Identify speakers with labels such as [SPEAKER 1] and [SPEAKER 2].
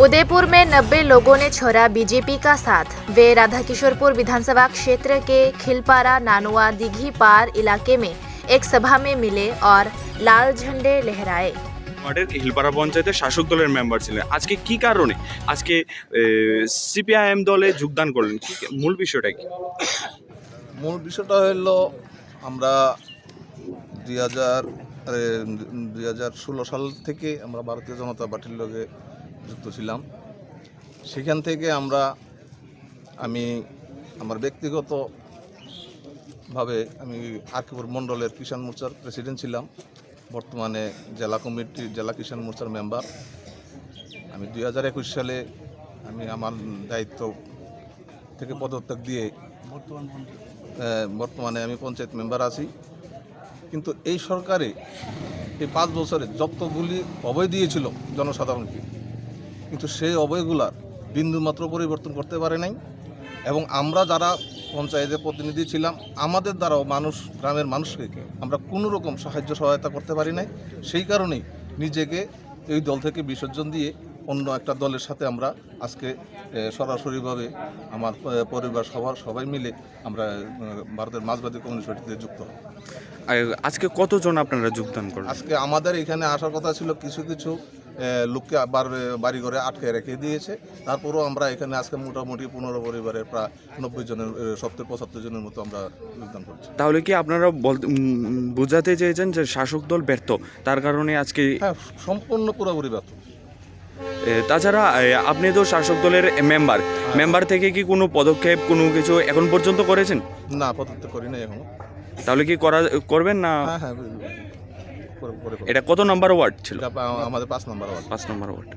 [SPEAKER 1] उदयपुर में 90 लोगों ने छोड़ा बीजेपी का साथ। वे राधाकिशोरपुर विधानसभा क्षेत्र के खिलपारा नानुआ दिघी पार इलाके में एक सभा में मिले और लाल झंडे लहराए।
[SPEAKER 2] ওয়ার্ডের হিলপাড়া পঞ্চায়েতের শাসক দলের মেম্বার ছিলেন। আজকে কি কারণে আজকে সিপিআইএম দলে যোগদান করলেন, কি মূল বিষয়টা কি?
[SPEAKER 3] মূল বিষয়টা হলো আমরা 2016 সাল থেকে আমরা ভারতীয় জনতা পার্টির লগে যুক্ত ছিলাম। সেখান থেকে আমি আমার ব্যক্তিগতভাবে আমি আরকিপুর মণ্ডলের কিষাণ মোর্চার প্রেসিডেন্ট ছিলাম। বর্তমানে জেলা কিষাণ মোর্চার মেম্বার। আমি 2021 সালে আমার দায়িত্ব থেকে পদত্যাগ দিয়ে বর্তমানে আমি পঞ্চায়েত মেম্বার আছি। কিন্তু এই সরকারে এই 5 বছরে যতগুলি অবয় দিয়েছিল জনসাধারণকে, কিন্তু সেই অবয়গুলার বিন্দুমাত্র পরিবর্তন করতে পারে নাই। এবং আমরা যারা পঞ্চায়েতের প্রতিনিধি ছিলাম, আমাদের দ্বারাও গ্রামের মানুষকে আমরা কোনো রকম সহায়তা করতে পারি নাই। সেই কারণেই নিজেকে এই দল থেকে বিসর্জন দিয়ে অন্য একটা দলের সাথে আমরা আজকে সরাসরিভাবে আমার পরিবার সবাই মিলে আমরা ভারতের মার্ক্সবাদী কমিউনিস্ট পার্টিতে যুক্ত হই।
[SPEAKER 2] আজকে কতজন আপনারা যোগদান করলেন?
[SPEAKER 3] আজকে আমাদের এখানে আসার কথা ছিল, কিছু লোককে বাড়ি ঘরে আটকে রেখে দিয়েছে। তারপরেও আমরা এখানে আজকে মোটামুটি 15 পরিবারের প্রায় 90 জনের 70-75 জনের মতো আমরা যোগদান করছি।
[SPEAKER 2] তাহলে কি আপনারা বোঝাতে চেয়েছেন যে শাসক দল ব্যর্থ, তার কারণে আজকে?
[SPEAKER 3] হ্যাঁ, সম্পূর্ণ পুরোপুরি ব্যর্থ।
[SPEAKER 2] তাছাড়া আপনি তো শাসক দলের মেম্বার থেকে কি কোনো পদক্ষেপ কোনো কিছু এখন পর্যন্ত করেছেন?
[SPEAKER 3] না, পদত্যাগ করি না এখনো।
[SPEAKER 2] তাহলে কি করবেন না?
[SPEAKER 3] হ্যাঁ,
[SPEAKER 2] এটা কত নম্বর ওয়ার্ড ছিল?
[SPEAKER 3] আমাদের 5 নম্বর ওয়ার্ড।
[SPEAKER 2] 5 নম্বর ওয়ার্ড।